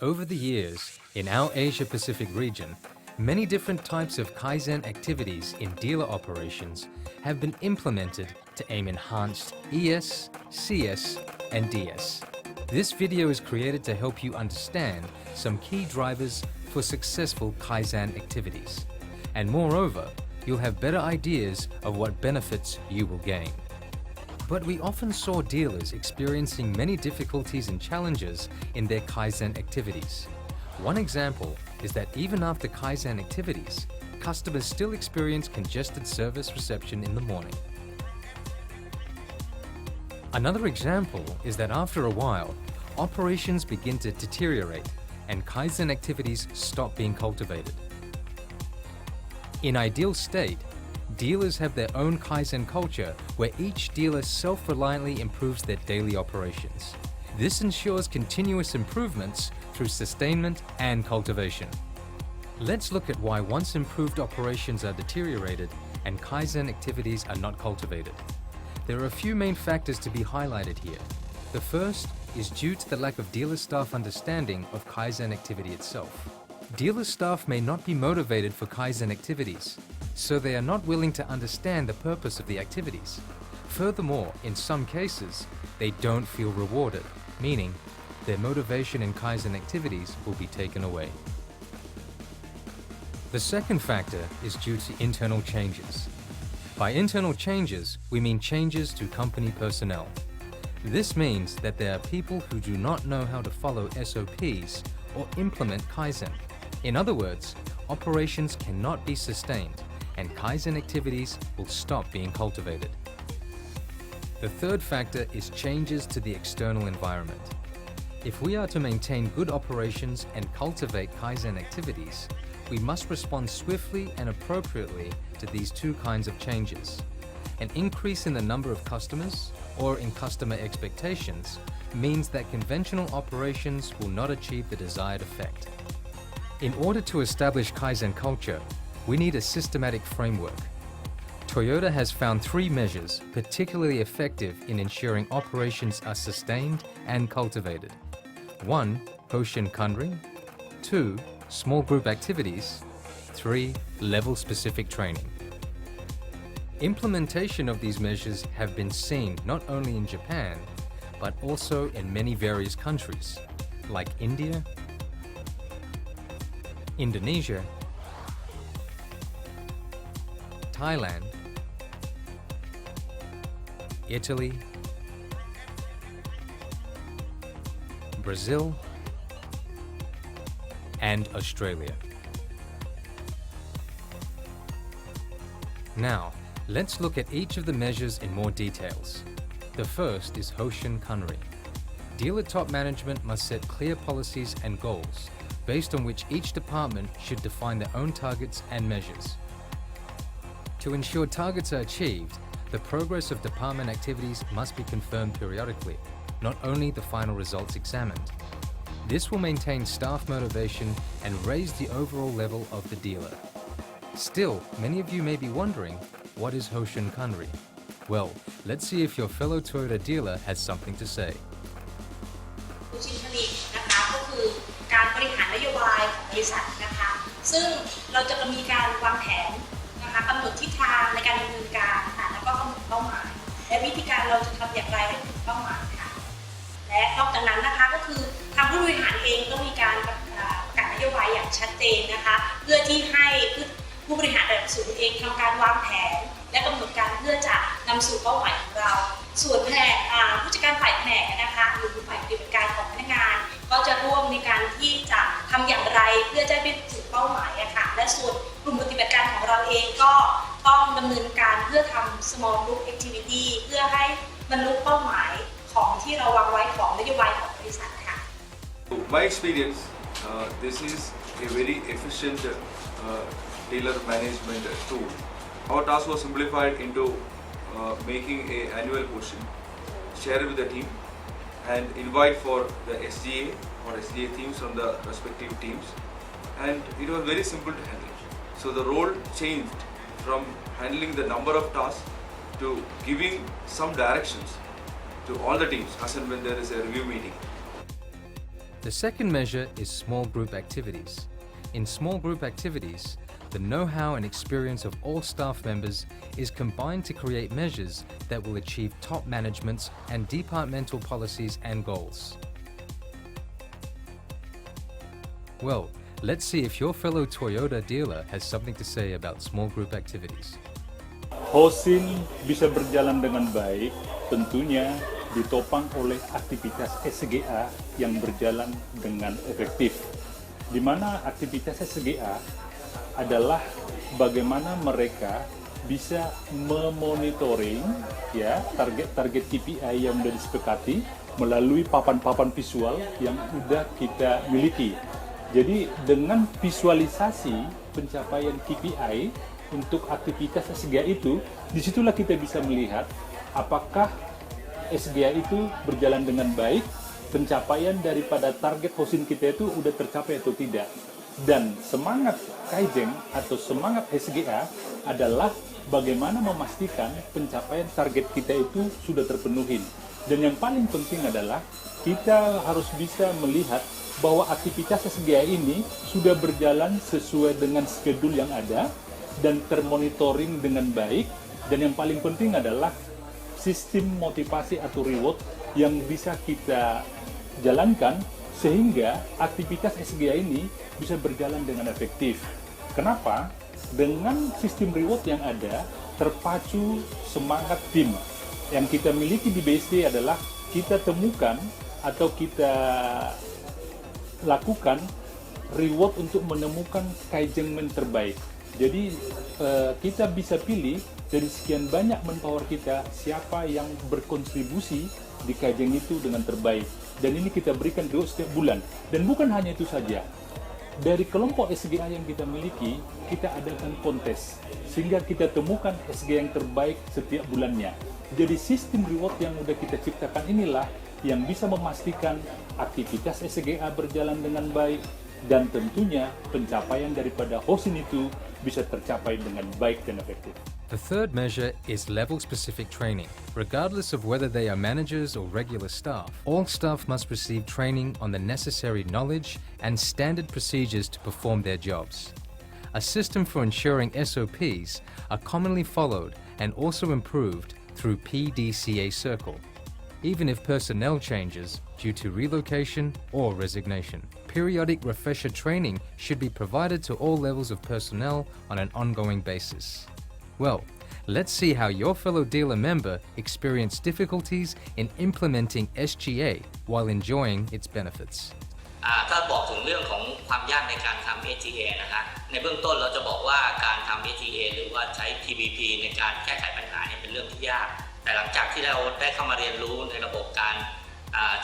Over the years, in our Asia-Pacific region, many different types of Kaizen activities in dealer operations have been implemented to aim enhanced ES, CS, and DS. This video is created to help you understand some key drivers for successful Kaizen activities. And moreover, you'll have better ideas of what benefits you will gain. But we often saw dealers experiencing many difficulties and challenges in their Kaizen activities. One example is that even after Kaizen activities, customers still experience congested service reception in the morning. Another example is that after a while, operations begin to deteriorate and Kaizen activities stop being cultivated. In ideal state, dealers have their own Kaizen culture where each dealer self-reliantly improves their daily operations. This ensures continuous improvements through sustainment and cultivation. Let's look at why once improved operations are deteriorated and Kaizen activities are not cultivated. There are a few main factors to be highlighted here. The first is due to the lack of dealer staff understanding of Kaizen activity itself. Dealer staff may not be motivated for Kaizen activities, so they are not willing to understand the purpose of the activities. Furthermore, in some cases, they don't feel rewarded, meaning their motivation in Kaizen activities will be taken away. The second factor is due to internal changes. By internal changes, we mean changes to company personnel. This means that there are people who do not know how to follow SOPs or implement Kaizen. In other words, operations cannot be sustained and Kaizen activities will stop being cultivated. The third factor is changes to the external environment. If we are to maintain good operations and cultivate Kaizen activities, we must respond swiftly and appropriately to these two kinds of changes. An increase in the number of customers or in customer expectations means that conventional operations will not achieve the desired effect. In order to establish Kaizen culture, we need a systematic framework. Toyota has found 3 measures particularly effective in ensuring operations are sustained and cultivated. 1. Hoshin Kanri. 2. Small group activities. 3. Level-specific training. Implementation of these measures have been seen not only in Japan, but also in many various countries, like India, Indonesia, Thailand, Italy, Brazil, and Australia. Now, let's look at each of the measures in more details. The first is Hoshin Kanri. Dealer top management must set clear policies and goals based on which each department should define their own targets and measures. To ensure targets are achieved, the progress of department activities must be confirmed periodically, not only the final results examined. This will maintain staff motivation and raise the overall level of the dealer. Still, many of you may be wondering, what is Hoshin Kanri? Well, let's see if your fellow Toyota dealer has something to say. Hoshin Kanri นะคะก็คือการบริหารนโยบายของบริษัทนะคะซึ่งเราจะมีการวางแผนนะคะกำหนดทิศทางในการดำเนินการค่ะแล้วก็กำหนดเป้าหมายและวิธีการเราจะทำอย่างไรให้ถึงเป้าหมายค่ะและนอกจากนั้นนะคะก็คือทางผู้บริหารเองต้องมีการประกาศนโยบายอย่างชัดเจนนะคะเพื่อที่ให้ผู้บริหารระดับสูงเองทำการวางแผนและกำหนดการเพื่อจะนำสู่เป้าหมายของเราส่วนแผนกผู้จัดการฝ่ายแผนกนะคะหรือฝ่ายปฏิบัติการของพนักงานก็จะร่วมในการที่จะทำอย่างไรเพื่อจะไปถึงเป้าหมายค่ะและส่วนกลุ่มปฏิบัติการของเราเองก็ต้องดำเนินการเพื่อทำ small group activity เพื่อให้บรรลุเป้าหมายของที่เราวางไว้ของนโยบายของบริษัทค่ะ My experience, this is a very efficient dealer management tool. Our task was simplified into making an annual question, share it with the team, and invite for the SGA or SGA teams from the respective teams. And it was very simple to handle. So the role changed from handling the number of tasks to giving some directions to all the teams as and when there is a review meeting. The second measure is small group activities. In small group activities, the know-how and experience of all staff members is combined to create measures that will achieve top management's and departmental policies and goals. Well, let's see if your fellow Toyota dealer has something to say about small group activities. Hosin bisa berjalan dengan baik, tentunya ditopang oleh aktivitas SGA yang berjalan dengan efektif. Di mana aktivitas SGA adalah bagaimana mereka bisa memonitoring ya target-target KPI yang sudah disepakati melalui papan-papan visual yang sudah kita miliki. Jadi dengan visualisasi pencapaian KPI untuk aktivitas SGA itu, disitulah kita bisa melihat apakah SGA itu berjalan dengan baik, pencapaian daripada target Hosin kita itu udah tercapai atau tidak. Dan semangat Kaizen atau semangat SGA adalah bagaimana memastikan pencapaian target kita itu sudah terpenuhi. Dan yang paling penting adalah kita harus bisa melihat bahwa aktivitas SGA ini sudah berjalan sesuai dengan schedule yang ada dan termonitoring dengan baik, dan yang paling penting adalah sistem motivasi atau reward yang bisa kita jalankan sehingga aktivitas SGA ini bisa berjalan dengan efektif. Kenapa? Dengan sistem reward yang ada, terpacu semangat tim. Yang kita miliki di BSD adalah kita temukan atau kita lakukan reward untuk menemukan Kaizen terbaik. Jadi kita bisa pilih dari sekian banyak manpower kita siapa yang berkontribusi di Kaizen itu dengan terbaik. Dan ini kita berikan reward setiap bulan. Dan bukan hanya itu saja. Dari kelompok SGA yang kita miliki, kita adakan kontes. Sehingga kita temukan SGA yang terbaik setiap bulannya. Jadi sistem reward yang sudah kita ciptakan inilah yang bisa memastikan aktivitas SGA berjalan dengan baik dan tentunya pencapaian daripada Hosin itu bisa tercapai dengan baik dan efektif. The third measure is level-specific training. Regardless of whether they are managers or regular staff, all staff must receive training on the necessary knowledge and standard procedures to perform their jobs. A system for ensuring SOPs are commonly followed and also improved through PDCA Circle, even if personnel changes due to relocation or resignation. Periodic refresher training should be provided to all levels of personnel on an ongoing basis. Well, let's see how your fellow dealer member experienced difficulties in implementing SGA while enjoying its benefits. ถ้าบอกถึงเรื่องของความยากในการทำ SGA นะคะในเบื้องต้นเราจะบอกว่าการทำ SGA หรือว่าใช้ TMAP ในการแก้ไขปัญหาเนี่ยเป็นเรื่องที่ยากแต่หลังจากที่เราได้เข้ามาเรียนรู้ในระบบการ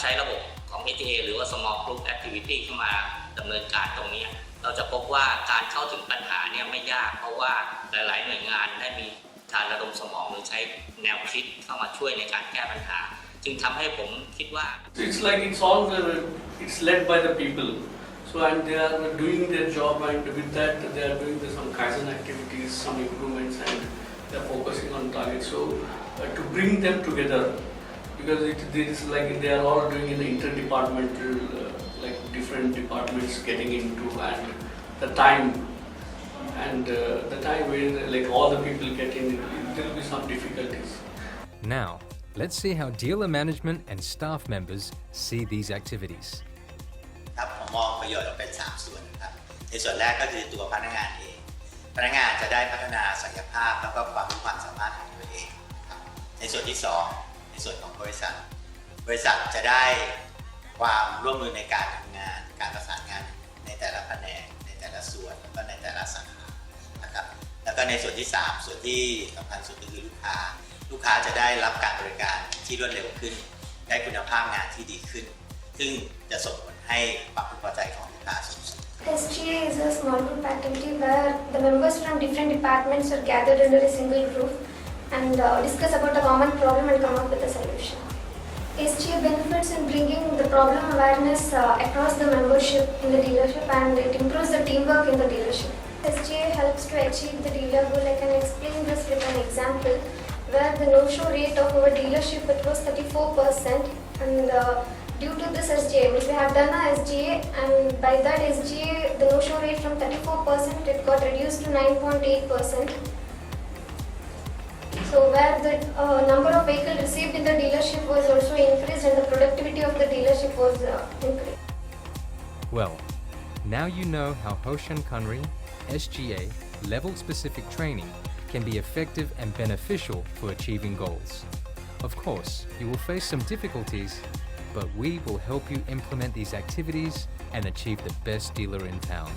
ใช้ระบบของ SGA หรือว่า Small Group Activity เข้ามาดำเนินการตรงนี้เราจะพบว่าการเข้าถึงปัญหาเนี่ยไม่ยากเพราะว่าหลายๆหน่วยงานได้มีการระดมสมองหรือใช้แนวคิดเข้ามาช่วยในการแก้ปัญหาจึงทำให้ผมคิดว่า It's like it's led by the people. So and they are doing their job, and with that they are doing some Kaizen activities, some improvements, and they are focusing on targets. So to bring them together, because it is like they are all doing in the interdepartmental, like different departments getting into, and the time where like all the people get in, there will be some difficulties. Now, let's see how dealer management and staff members see these activities. ครับผมมองประโยชน์ออกเป็น3ส่วนนะครับในส่วนแรกก็คือตัวพนักงานเองพนักงานจะได้พัฒนาศักยภาพแล้วก็ความรู้ความสามารถของตัวเองครับในส่วนที่2ในส่วนของบริษัทจะได้ความร่วมมือในการทำงานการประสานงานในแต่ละแผนกในแต่ละส่วนแล้วก็ในแต่ละสาขานะครับแล้วก็ในส่วนที่3ส่วนที่สำคัญสุดก็คือลูกค้าจะได้รับการบริการที่รวดเร็วขึ้นได้คุณภาพงานที่ดีขึ้นซึ่งจะส่งผลให้ความพึงพอใจของลูกค้าสูงสุด SGA is a small group activity where the members from different departments are gathered under a single roof and discuss about a common problem and come up with a solution. SGA benefits in bringing the problem awareness across the membership in the dealership, and it improves the teamwork in the dealership. SGA helps to achieve the dealer goal. I can explain this with an example where the no-show rate of our dealership it was 34%, and due to this SGA, means we have done a SGA, and by that SGA, the no-show rate from 34% it got reduced to 9.8%. So where the number of vehicles received in the dealership was also increased and the productivity of the dealership was increased. Well, now you know how Hoshan Kanri, SGA, level-specific training can be effective and beneficial for achieving goals. Of course, you will face some difficulties, but we will help you implement these activities and achieve the best dealer in town.